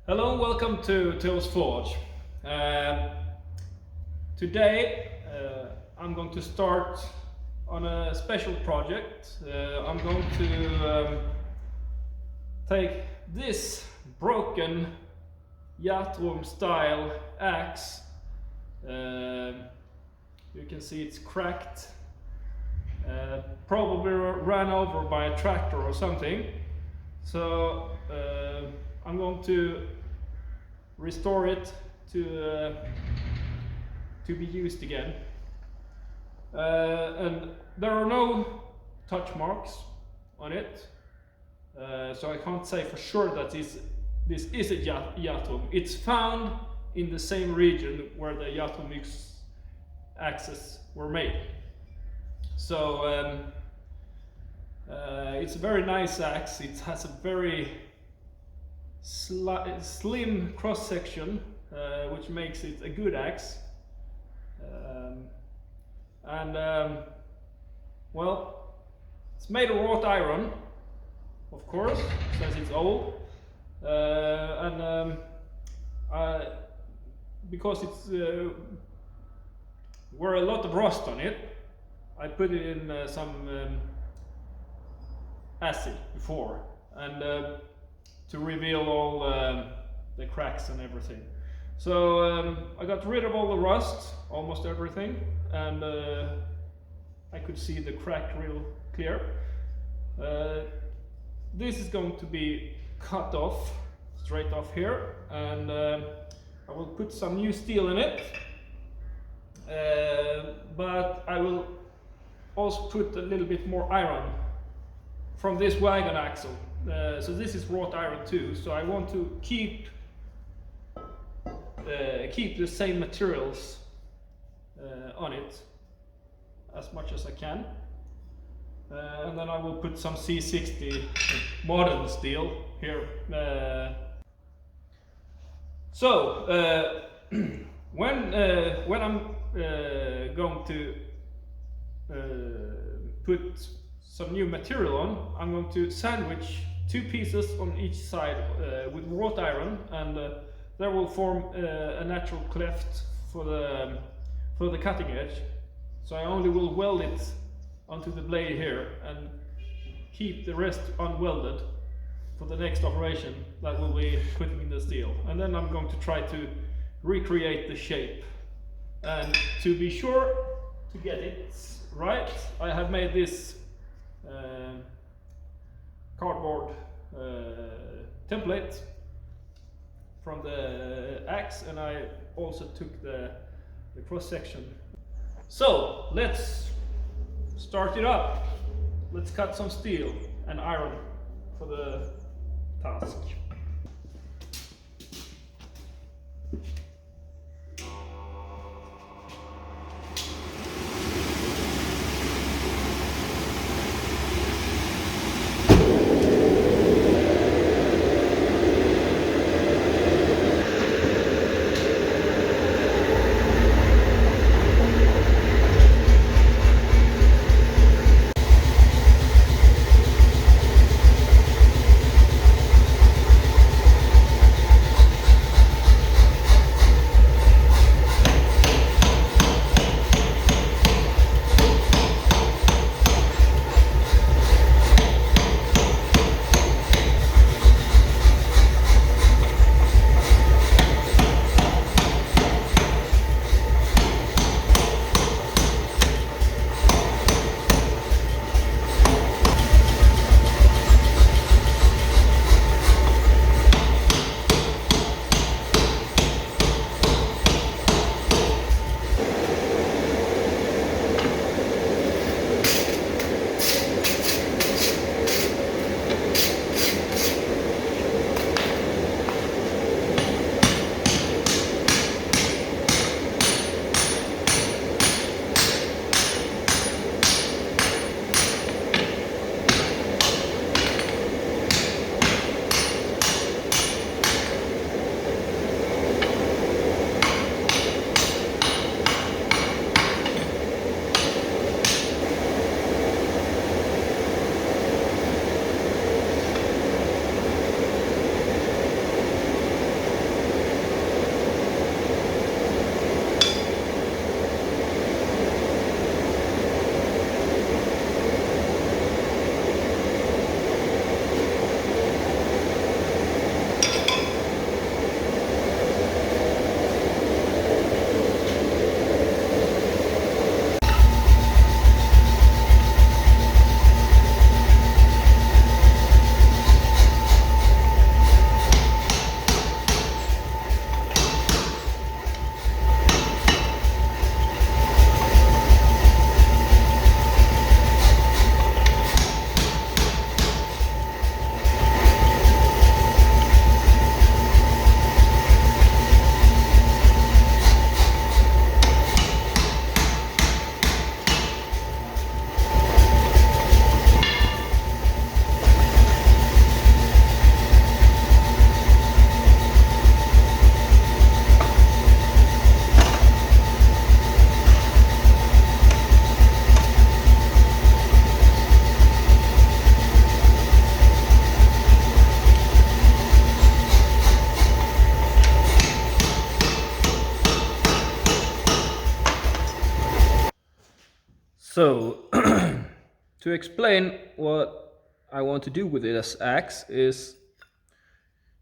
Hello, welcome to Till's Forge. Today I'm going to start on a special project. I'm going to take this broken Hjärtrum style axe. You can see it's cracked, probably ran over by a tractor or something. So I'm going to restore it to be used again. And there are no touch marks on it, so I can't say for sure that this is a Hjärtum. It's found in the same region where the Hjärtum axes were made. So it's a very nice axe. It has a very slim cross section, which makes it a good axe. Well, it's made of wrought iron, of course, since it's old, because it's were a lot of rust on it. I put it in some acid before, and to reveal all the cracks and everything. So I got rid of all the rust, almost everything, and I could see the crack real clear. This is going to be cut off, straight off here, and I will put some new steel in it, but I will also put a little bit more iron from this wagon axle. So this is wrought iron too, so I want to keep the same materials on it as much as I can, and then I will put some C60 modern steel here. So when I'm going to put some new material on, I'm going to sandwich two pieces on each side with wrought iron, and there will form a natural cleft for the cutting edge. So I only will weld it onto the blade here and keep the rest unwelded for the next operation that will be putting in the steel. And then I'm going to try to recreate the shape. And to be sure to get it right, I have made this cardboard template from the axe, and I also took the cross section. So let's start it up. Let's cut some steel and iron for the task. So, to explain what I want to do with this axe is,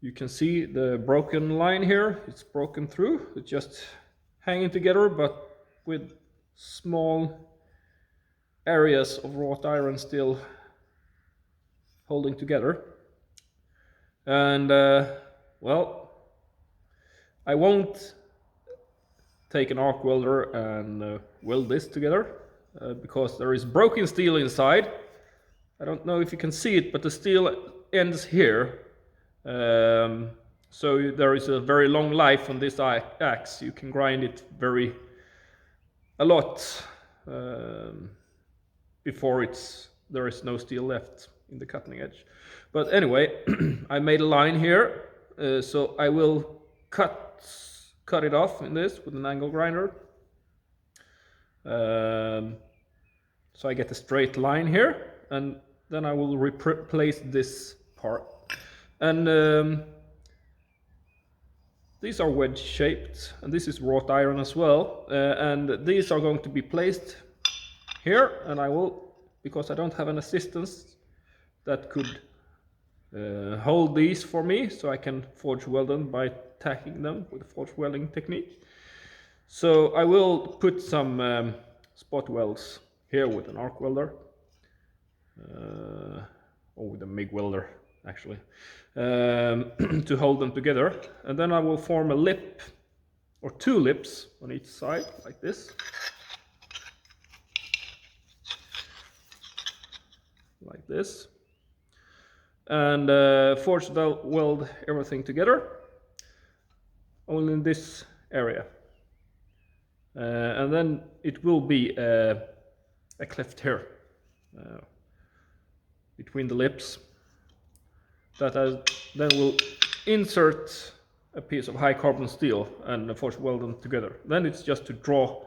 you can see the broken line here. It's broken through. It's just hanging together, but with small areas of wrought iron still holding together. And well, I won't take an arc welder and weld this together because there is broken steel inside. I don't know if you can see it, but the steel ends here. So there is a very long life on this axe. You can grind it a lot before there is no steel left in the cutting edge. But anyway, I made a line here, so I will cut it off in this with an angle grinder. So I get a straight line here, and then I will replace this part. And these are wedge shaped, and this is wrought iron as well. And these are going to be placed here, and I will, because I don't have an assistance that could hold these for me, so I can forge weld them by tacking them with a forge welding technique. So I will put some spot welds here with an arc welder, or with a MIG welder actually, to hold them together. And then I will form a lip, or two lips on each side, like this. Like this. And forge weld everything together, only in this area. And then it will be a cleft here, between the lips, that I then will insert a piece of high carbon steel and forge weld them together. Then it's just to draw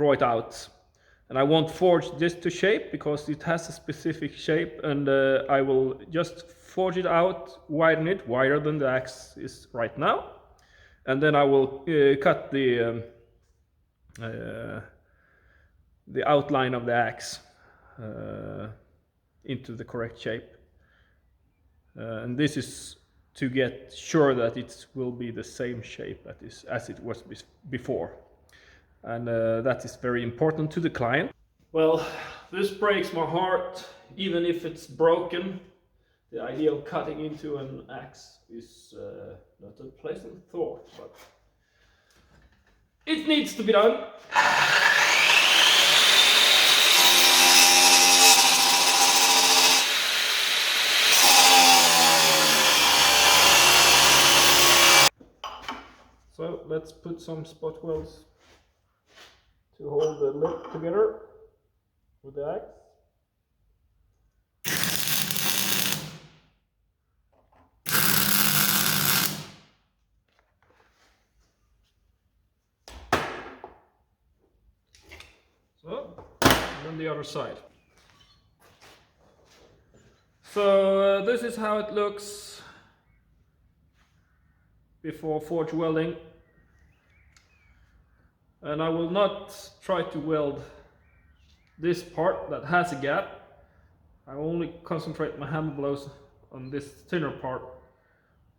it out. And I won't forge this to shape because it has a specific shape, and I will just forge it out, widen it wider than the axe is right now, and then I will cut the outline of the axe into the correct shape. And this is to get sure that it will be the same shape as it was before. And that is very important to the client. Well, this breaks my heart, even if it's broken. The idea of cutting into an axe is not a pleasant thought, but it needs to be done. So let's put some spot welds to hold the lip together with the axe. So, and then the other side. So this is how it looks before forge welding. And I will not try to weld this part that has a gap. I only concentrate my hammer blows on this thinner part,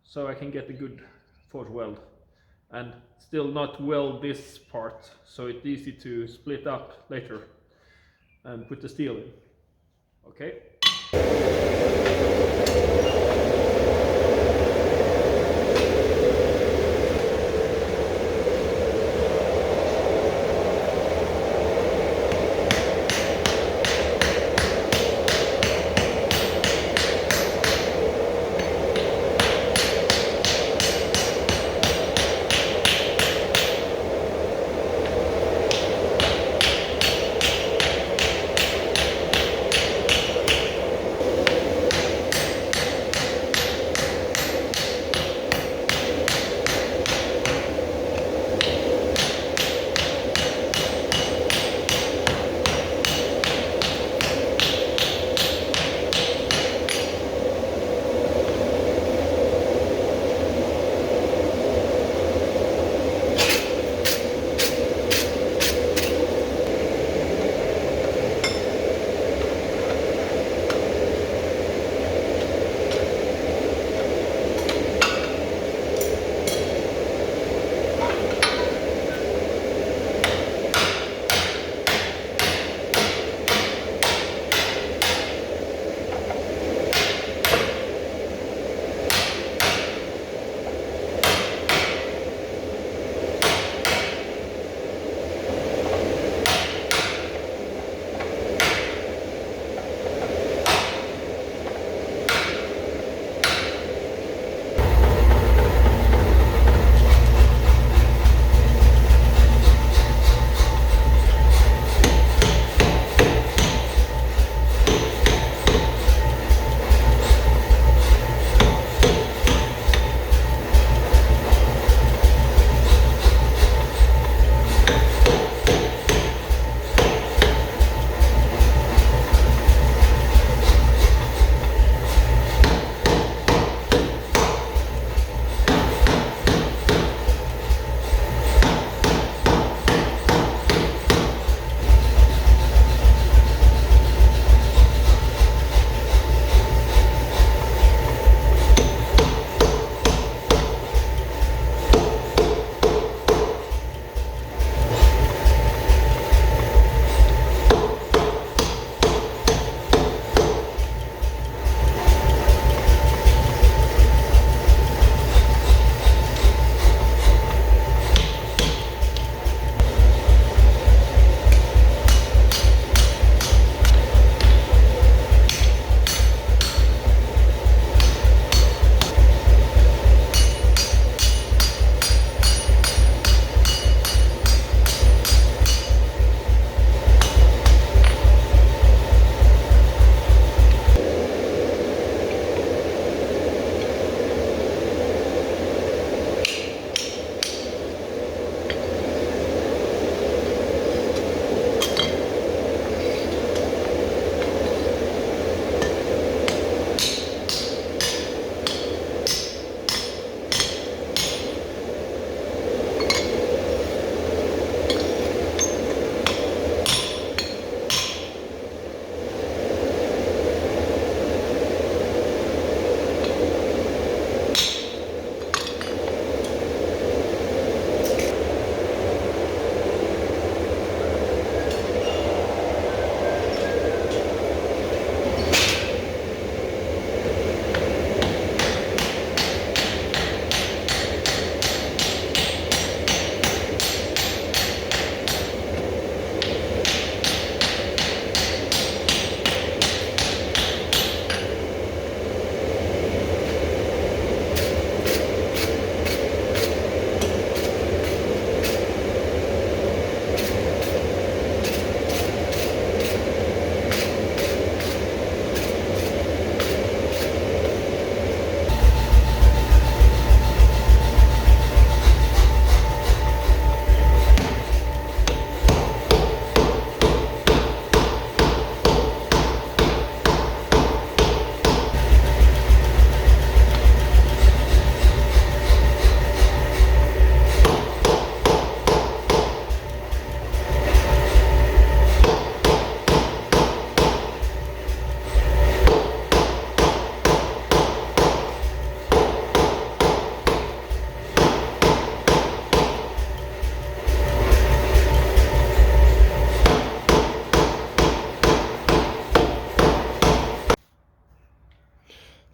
so I can get a good forge weld, and still not weld this part, so it's easy to split up later and put the steel in. Okay.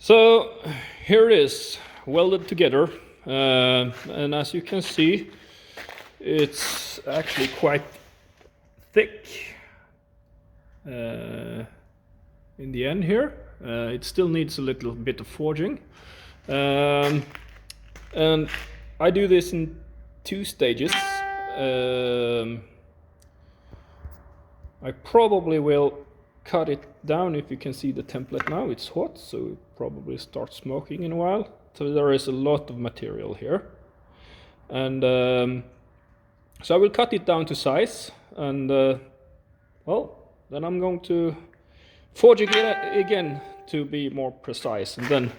So here it is, welded together, and as you can see, it's actually quite thick in the end here. It still needs a little bit of forging, and I do this in 2 stages. I probably will cut it down. If you can see the template now, it's hot, so it probably starts smoking in a while. So there is a lot of material here, and so I will cut it down to size, and well, then I'm going to forge it again to be more precise, and then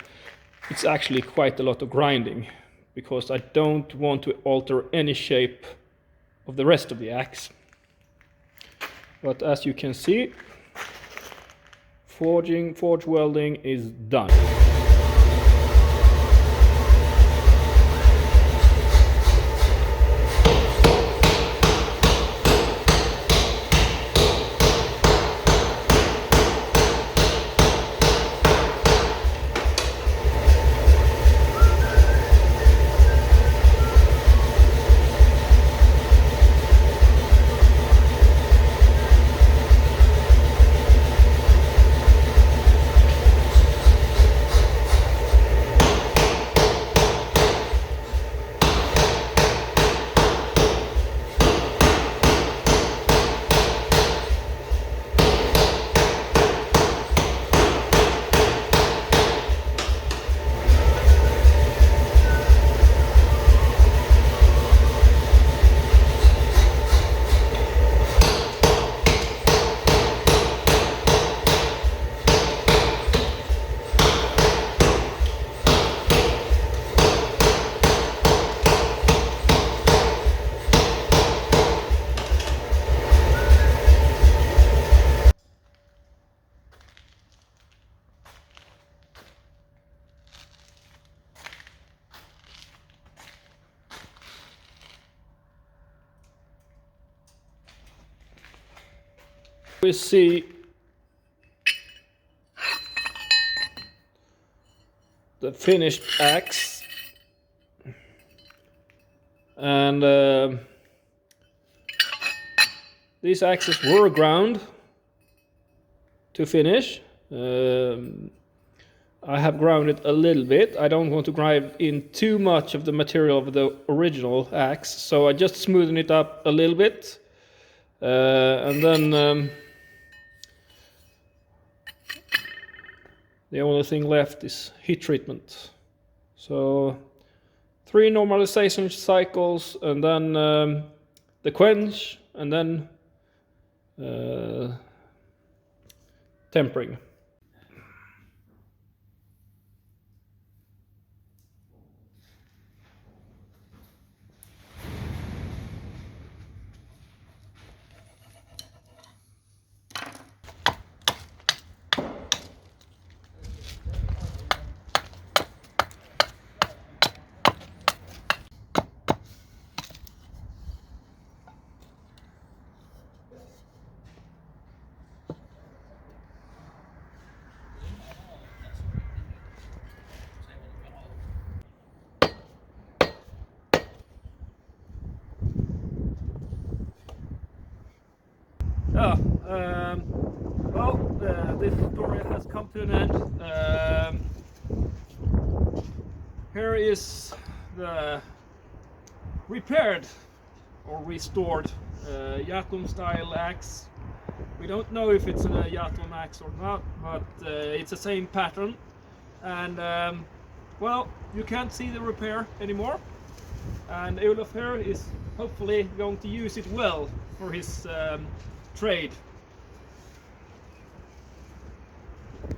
it's actually quite a lot of grinding, because I don't want to alter any shape of the rest of the axe. But as you can see, forge welding is done. We see the finished axe, and these axes were ground to finish. I have ground it a little bit. I don't want to grind in too much of the material of the original axe, so I just smoothen it up a little bit, and then the only thing left is heat treatment. So 3 normalization cycles, and then the quench, and then tempering. This story has come to an end. Here is the repaired or restored Hjärtum style axe. We don't know if it's a Hjärtum axe or not, but it's the same pattern. And well, you can't see the repair anymore. And Olof here is hopefully going to use it well for his trade.